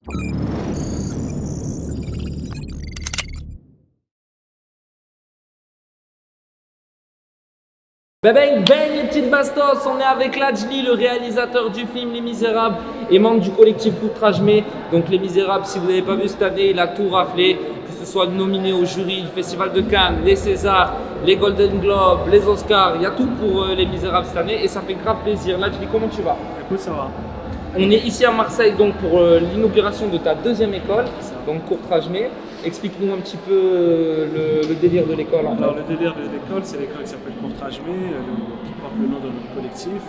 Bang bang bang les petites bastos, on est avec Ladjli, le réalisateur du film Les Misérables et membre du collectif Courtrajmé. Donc Les Misérables, si vous n'avez pas vu cette année, il a tout raflé, que ce soit nominé au jury du Festival de Cannes, les Césars, les Golden Globes, les Oscars, il y a tout pour Les Misérables cette année et ça fait grave plaisir. Ladjli, comment tu vas? Écoute, ça va. On est ici à Marseille donc pour l'inauguration de ta deuxième école, donc Courtrajmé. Explique-nous un petit peu le délire de l'école. Alors le délire de l'école, c'est l'école qui s'appelle Courtrajmé, qui porte le nom de notre collectif.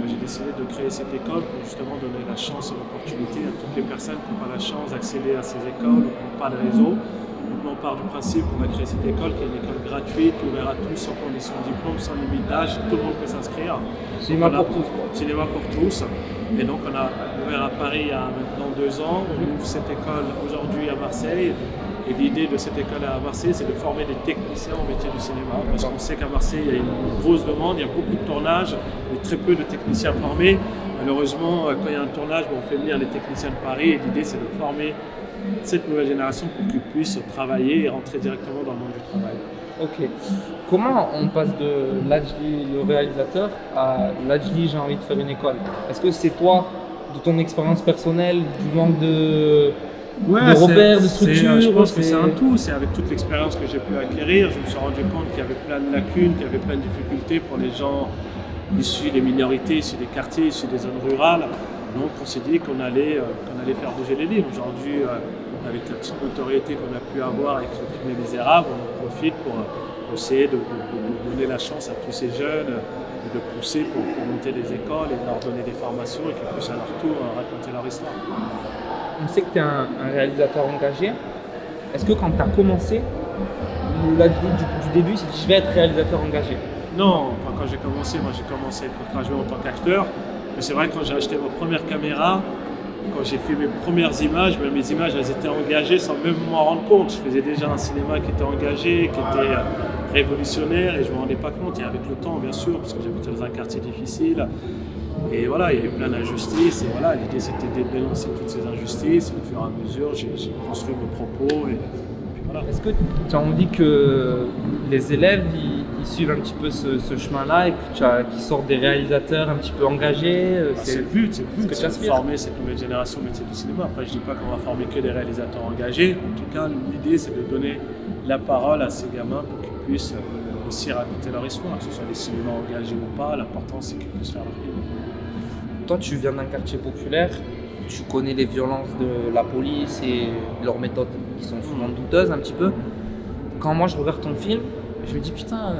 J'ai décidé de créer cette école pour justement donner la chance et l'opportunité à toutes les personnes qui n'ont pas la chance d'accéder à ces écoles ou qui n'ont pas de réseau. Donc on part du principe qu'on va créer cette école qui est une école gratuite, ouverte à tous, sans condition de diplôme, sans limite d'âge, tout le monde peut s'inscrire. Cinéma pour tous. Cinéma pour tous. Et donc on a ouvert à Paris il y a maintenant 2 ans. On ouvre cette école aujourd'hui à Marseille. Et l'idée de cette école à Marseille, c'est de former des techniciens au métier du cinéma. Parce qu'on sait qu'à Marseille, il y a une grosse demande, il y a beaucoup de tournages, mais très peu de techniciens formés. Malheureusement, quand il y a un tournage, on fait venir les techniciens de Paris. Et l'idée, c'est de former cette nouvelle génération pour qu'ils puissent travailler et rentrer directement dans le monde du travail. Ok. Comment on passe de Ladjli, le réalisateur, à Ladjli, j'ai envie de faire une école? Est-ce que c'est toi, de ton expérience personnelle, du manque de repères, de structure? Je pense que c'est un tout. C'est avec toute l'expérience que j'ai pu acquérir, je me suis rendu compte qu'il y avait plein de lacunes, qu'il y avait plein de difficultés pour les gens issus des minorités, issus des quartiers, issus des zones rurales. Donc on s'est dit qu'on allait faire bouger les lignes. Aujourd'hui, avec la petite notoriété qu'on a pu avoir avec le film Les Misérables, on en profite pour essayer de donner la chance à tous ces jeunes et de pousser pour monter des écoles et de leur donner des formations et qu'ils puissent à leur tour raconter leur histoire. On sait que tu es un réalisateur engagé. Est-ce que quand tu as commencé, Ladjli du début, c'est dit je vais être réalisateur engagé? Non, enfin, quand j'ai commencé avec Courtrajmé en tant qu'acteur. Mais c'est vrai que quand j'ai acheté ma première caméra, quand j'ai fait mes premières images, mes images elles étaient engagées sans même m'en rendre compte. Je faisais déjà un cinéma qui était engagé, qui était révolutionnaire et je ne me rendais pas compte. Et avec le temps, bien sûr, parce que j'habitais dans un quartier difficile. Et voilà, il y avait plein d'injustices. Et voilà, l'idée c'était de dénoncer toutes ces injustices. Et au fur et à mesure, j'ai construit mes propos. Et puis voilà. Est-ce que tu as envie que les élèves ils suivent un petit peu ce chemin-là et qu'ils sortent des réalisateurs un petit peu engagés? C'est le but, c'est de former cette nouvelle génération au métier du cinéma. Après, je ne dis pas qu'on va former que des réalisateurs engagés. En tout cas, l'idée, c'est de donner la parole à ces gamins pour qu'ils puissent aussi raconter leur histoire, que ce soit des cinémas engagés ou pas. L'important, c'est qu'ils puissent faire leur film. Toi, tu viens d'un quartier populaire, tu connais les violences de la police et leurs méthodes qui sont souvent douteuses un petit peu. Quand moi, je regarde ton film, je me dis putain,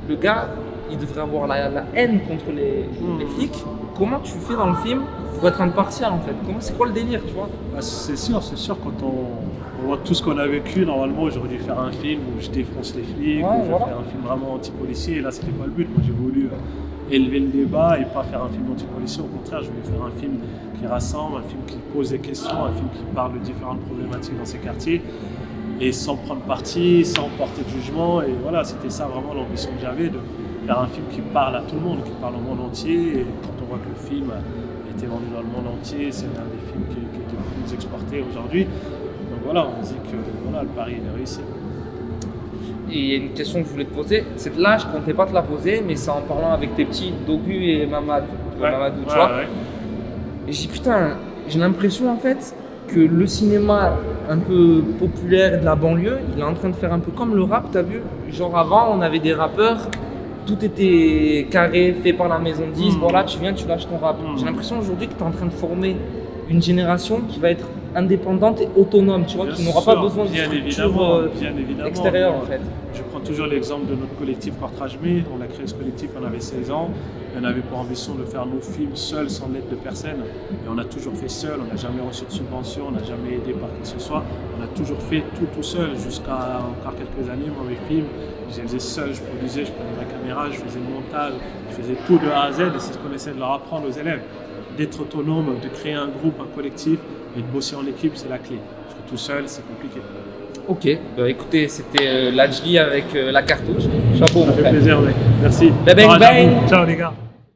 le gars, il devrait avoir la haine contre les flics. Comment tu fais dans le film pour être impartial en fait? C'est quoi le délire, tu vois? C'est sûr, quand on voit tout ce qu'on a vécu, normalement j'aurais dû faire un film où je défonce les flics, où je vais faire un film vraiment anti-policier, et là c'était pas le but. Moi j'ai voulu élever le débat et pas faire un film anti-policier, au contraire je voulais faire un film qui rassemble, un film qui pose des questions, un film qui parle de différentes problématiques dans ces quartiers. Et sans prendre parti, sans porter de jugement. Et voilà, c'était ça vraiment l'ambition que j'avais, de faire un film qui parle à tout le monde, qui parle au monde entier. Et quand on voit que le film a été vendu dans le monde entier, c'est l'un des films qui est le plus exporté aujourd'hui. Donc voilà, on dit que voilà, le pari est réussi. Et il y a une question que je voulais te poser, c'est là, je ne comptais pas te la poser, mais c'est en parlant avec tes petits Dogu et Mamadou, tu vois. Et j'ai dit putain, j'ai l'impression en fait que le cinéma un peu populaire de la banlieue, il est en train de faire un peu comme le rap, t'as vu? Genre avant, on avait des rappeurs, tout était carré, fait par la maison de 10, voilà, tu viens, tu lâches ton rap. J'ai l'impression aujourd'hui que tu es en train de former une génération qui va être indépendante et autonome, tu vois, qui n'aura pas besoin de structure extérieure en fait. Je prends toujours l'exemple de notre collectif Courtrajmé. On a créé ce collectif, on avait 16 ans. On avait pour ambition de faire nos films seuls, sans l'aide de personne. Et on a toujours fait seul, on n'a jamais reçu de subvention, on n'a jamais aidé par qui que ce soit. On a toujours fait tout seul, jusqu'à encore quelques années. Moi, mes films, je les faisais seul, je produisais, je prenais ma caméra, je faisais le montage, je faisais tout de A à Z. Et c'est ce qu'on essaie de leur apprendre aux élèves. D'être autonome, de créer un groupe, un collectif et de bosser en équipe, c'est la clé. Parce que tout seul, c'est compliqué. Ok, bah écoutez, c'était Ladjli avec la cartouche. Chapeau, Ça fait plaisir, mec. Merci. Bang, bang. Ciao les gars.